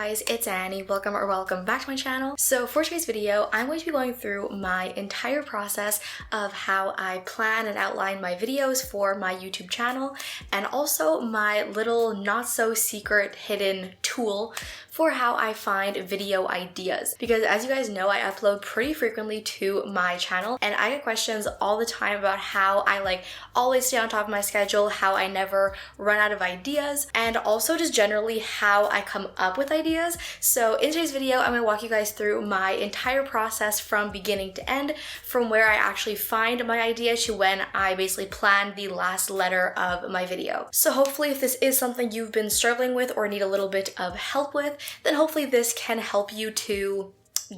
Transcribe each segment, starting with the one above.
guys, it's Annie. Welcome back to my channel. So for today's video, I'm going to be going through my entire process of how I plan and outline my videos for my YouTube channel, and also my little not so secret hidden tool for how I find video ideas. Because as you guys know, I upload pretty frequently to my channel and I get questions all the time about how I always stay on top of my schedule, how I never run out of ideas, and also just generally how I come up with ideas. So in today's video, I'm gonna walk you guys through my entire process from beginning to end, from where I actually find my idea to when I basically plan the last letter of my video. So hopefully if this is something you've been struggling with or need a little bit of help with, then hopefully this can help you to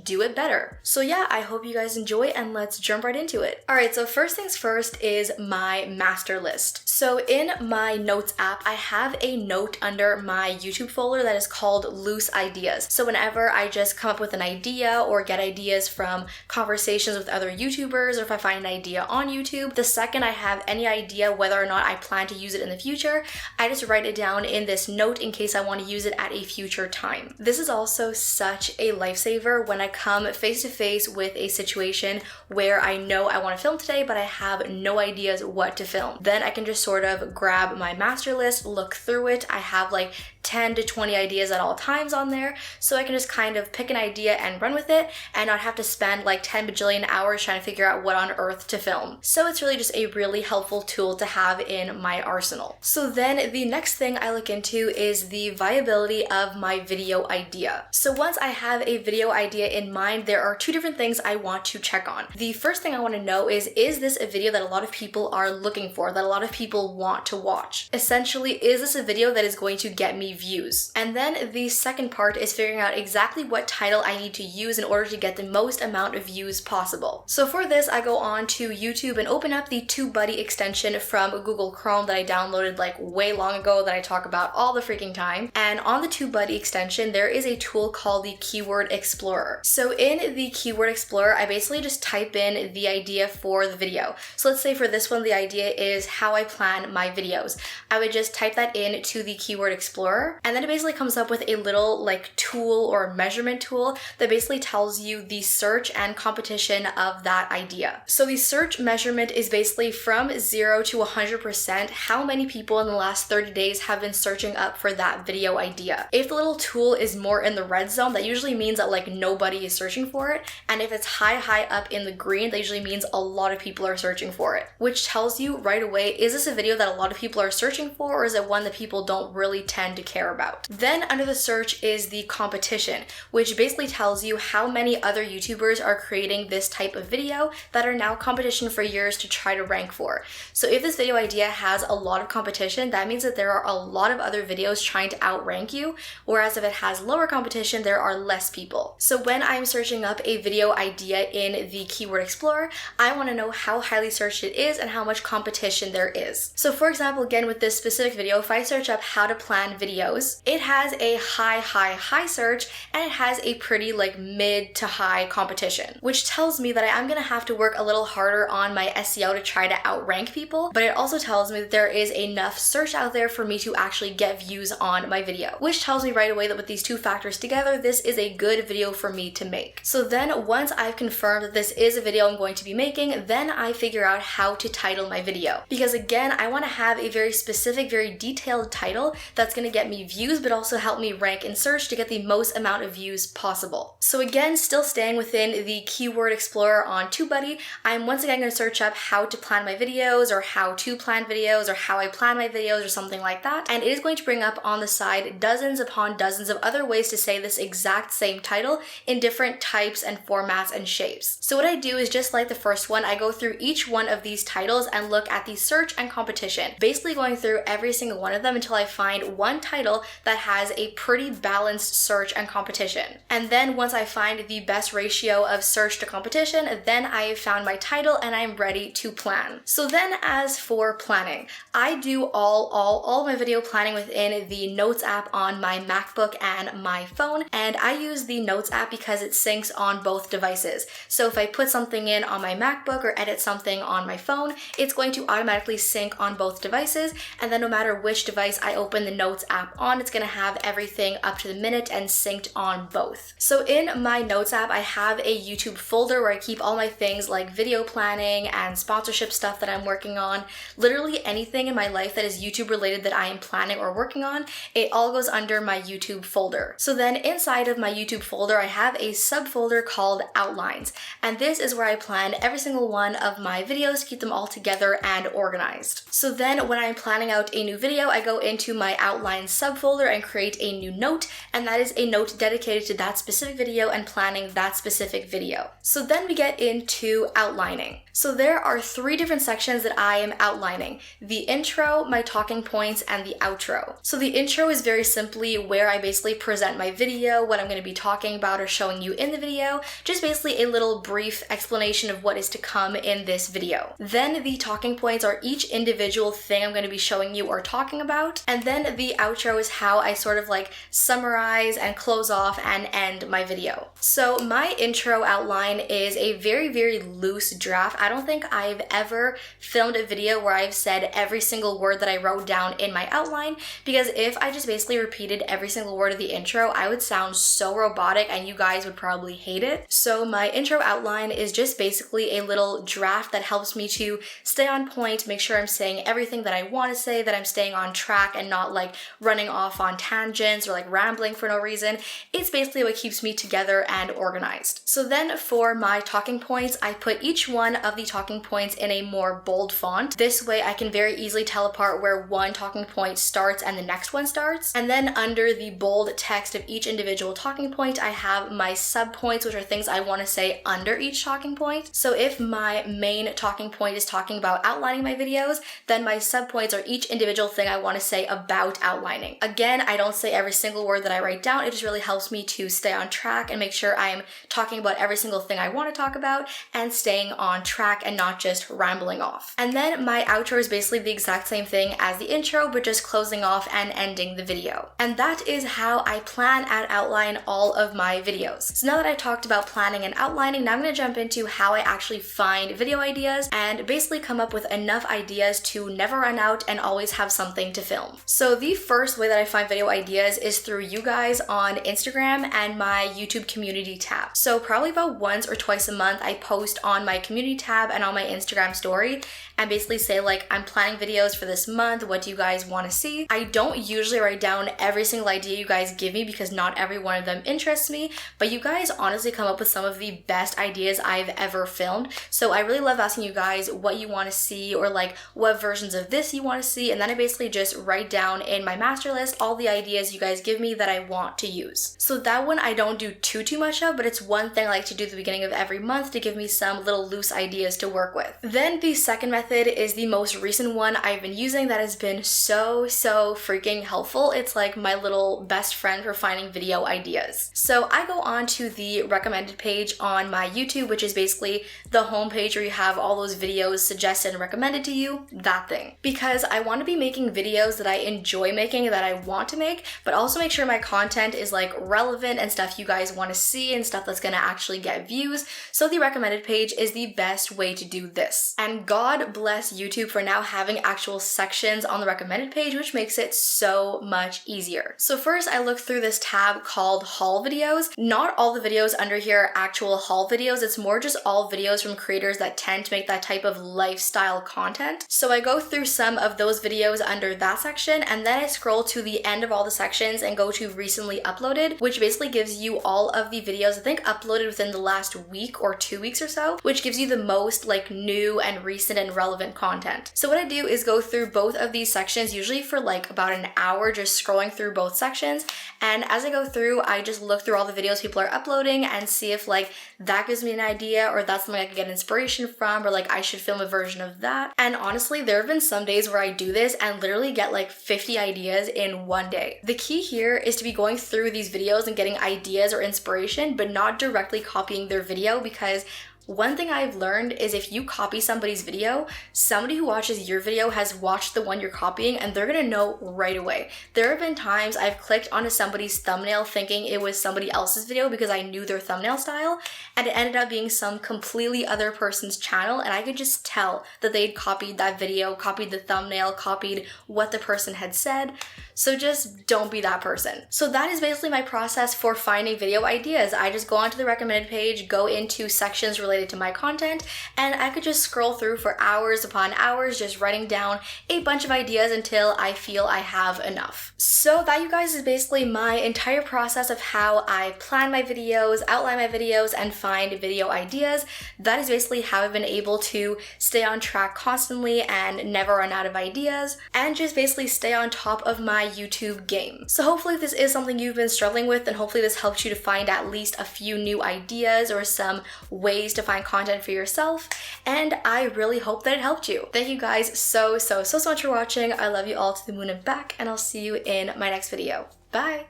do it better. So yeah, I hope you guys enjoy and let's jump right into it. Alright, so first things first is my master list. So in my notes app, I have a note under my YouTube folder that is called loose ideas. So whenever I just come up with an idea or get ideas from conversations with other YouTubers, or if I find an idea on YouTube, the second I have any idea whether or not I plan to use it in the future, I just write it down in this note in case I want to use it at a future time. This is also such a lifesaver when I come face to face with a situation where I know I want to film today, but I have no ideas what to film. Then I can just sort of grab my master list, look through it. I have 10 to 20 ideas at all times on there, so I can just kind of pick an idea and run with it and not have to spend 10 bajillion hours trying to figure out what on earth to film. So it's really just a really helpful tool to have in my arsenal. So then the next thing I look into is the viability of my video idea. So once I have a video idea in mind, there are two different things I want to check on. The first thing I want to know is this a video that a lot of people are looking for, that a lot of people want to watch? Essentially, is this a video that is going to get me views? And then the second part is figuring out exactly what title I need to use in order to get the most amount of views possible. So for this, I go on to YouTube and open up the TubeBuddy extension from Google Chrome that I downloaded way long ago that I talk about all the freaking time. And on the TubeBuddy extension, there is a tool called the Keyword Explorer. So in the Keyword Explorer, I basically just type in the idea for the video. So let's say for this one, the idea is how I plan my videos. I would just type that in to the Keyword Explorer, and then it basically comes up with a little tool or measurement tool that basically tells you the search and competition of that idea. So the search measurement is basically from 0 to 100% how many people in the last 30 days have been searching up for that video idea. If the little tool is more in the red zone, that usually means that nobody is searching for it, and if it's high up in the green, that usually means a lot of people are searching for it, which tells you right away, is this a video that a lot of people are searching for, or is it one that people don't really tend to care about? Then under the search is the competition, which basically tells you how many other YouTubers are creating this type of video that are now competition for yours to try to rank for. So if this video idea has a lot of competition, that means that there are a lot of other videos trying to outrank you, whereas if it has lower competition, there are less people. So when I'm searching up a video idea in the Keyword Explorer, I want to know how highly searched it is and how much competition there is. So for example, again with this specific video, if I search up how to plan videos, it has a high search and it has a pretty mid to high competition, which tells me that I am going to have to work a little harder on my SEO to try to outrank people, but it also tells me that there is enough search out there for me to actually get views on my video, which tells me right away that with these two factors together, this is a good video for me to make. So then once I've confirmed that this is a video I'm going to be making, then I figure out how to title my video. Because again, I want to have a very specific, very detailed title that's going to get me views, but also help me rank in search to get the most amount of views possible. So again, still staying within the Keyword Explorer on TubeBuddy, I'm once again going to search up how to plan my videos, or how to plan videos, or how I plan my videos, or something like that. And it is going to bring up on the side dozens upon dozens of other ways to say this exact same title in different types and formats and shapes. So what I do is just like the first one, I go through each one of these titles and look at the search and competition, basically going through every single one of them until I find one title that has a pretty balanced search and competition. And then once I find the best ratio of search to competition, then I have found my title and I'm ready to plan. So then as for planning, I do all my video planning within the Notes app on my MacBook and my phone, and I use the Notes app because it syncs on both devices. So if I put something in on my MacBook or edit something on my phone, it's going to automatically sync on both devices, and then no matter which device I open the Notes app app on, it's gonna have everything up to the minute and synced on both. So in my notes app, I have a YouTube folder where I keep all my things like video planning and sponsorship stuff that I'm working on. Literally anything in my life that is YouTube related that I am planning or working on, it all goes under my YouTube folder. So then inside of my YouTube folder, I have a subfolder called Outlines. And this is where I plan every single one of my videos to keep them all together and organized. So then when I'm planning out a new video, I go into my Outlines subfolder and create a new note, and that is a note dedicated to that specific video and planning that specific video. So then we get into outlining. So there are 3 different sections that I am outlining: the intro, my talking points, and the outro. So the intro is very simply where I basically present my video, what I'm going to be talking about or showing you in the video, just basically a little brief explanation of what is to come in this video. Then the talking points are each individual thing I'm going to be showing you or talking about, and then the outro is how I sort of like summarize and close off and end my video. So my intro outline is a very, very loose draft. I don't think I've ever filmed a video where I've said every single word that I wrote down in my outline, because if I just basically repeated every single word of the intro, I would sound so robotic and you guys would probably hate it. So my intro outline is just basically a little draft that helps me to stay on point, make sure I'm saying everything that I want to say, that I'm staying on track and not like running off on tangents or like rambling for no reason. It's basically what keeps me together and organized. So then for my talking points, I put each one of the talking points in a more bold font. This way I can very easily tell apart where one talking point starts and the next one starts. And then under the bold text of each individual talking point, I have my subpoints, which are things I want to say under each talking point. So if my main talking point is talking about outlining my videos, then my subpoints are each individual thing I want to say about outlining. Again, I don't say every single word that I write down. It just really helps me to stay on track and make sure I'm talking about every single thing I want to talk about and staying on track and not just rambling off. And then my outro is basically the exact same thing as the intro, but just closing off and ending the video. And that is how I plan and outline all of my videos. So now that I talked about planning and outlining, now I'm going to jump into how I actually find video ideas and basically come up with enough ideas to never run out and always have something to film. So the first way that I find video ideas is through you guys on Instagram and my YouTube community tab. So probably about once or twice a month, I post on my community tab and on my Instagram story and basically say like, I'm planning videos for this month, what do you guys want to see? I don't usually write down every single idea you guys give me because not every one of them interests me, but you guys honestly come up with some of the best ideas I've ever filmed. So I really love asking you guys what you want to see or like what versions of this you want to see, and then I basically just write down in my master list all the ideas you guys give me that I want to use. So that one I don't do too much of, but it's one thing I like to do at the beginning of every month to give me some little loose ideas to work with. Then the second method is the most recent one I've been using that has been so freaking helpful. It's like my little best friend for finding video ideas. So I go on to the recommended page on my YouTube, which is basically the homepage where you have all those videos suggested and recommended to you, that thing. Because I want to be making videos that I enjoy making, that I want to make, but also make sure my content is like relevant and stuff you guys want to see and stuff that's going to actually get views. So the recommended page is the best way to do this. And God bless YouTube for now having actual sections on the recommended page, which makes it so much easier. So first I look through this tab called haul videos. Not all the videos under here are actual haul videos. It's more just all videos from creators that tend to make that type of lifestyle content. So I go through some of those videos under that section, and then I scroll to the end of all the sections and go to recently uploaded, which basically gives you all of the videos I think uploaded within the last week or 2 weeks or so, which gives you the most like new and recent and relevant content. So what I do is go through both of these sections, usually for like about an hour, just scrolling through both sections. And as I go through, I just look through all the videos people are uploading and see if like that gives me an idea or that's something I can get inspiration from, or like I should film a version of that. And honestly, there have been some days where I do this and literally get like 50 ideas in one day. The key here is to be going through these videos and getting ideas or inspiration, but not directly copying their video, because One thing I've learned is if you copy somebody's video, somebody who watches your video has watched the one you're copying and they're gonna know right away. There have been times I've clicked onto somebody's thumbnail thinking it was somebody else's video because I knew their thumbnail style, and it ended up being some completely other person's channel, and I could just tell that they'd copied that video, copied the thumbnail, copied what the person had said. So just don't be that person. So that is basically my process for finding video ideas. I just go onto the recommended page, go into sections related to my content, and I could just scroll through for hours upon hours, just writing down a bunch of ideas until I feel I have enough. So that, you guys, is basically my entire process of how I plan my videos, outline my videos, and find video ideas. That is basically how I've been able to stay on track constantly and never run out of ideas, and just basically stay on top of my YouTube game. So hopefully this is something you've been struggling with, and hopefully this helps you to find at least a few new ideas or some ways to find content for yourself, and I really hope that it helped you. Thank you guys so much for watching. I love you all to the moon and back, and I'll see you in my next video. Bye!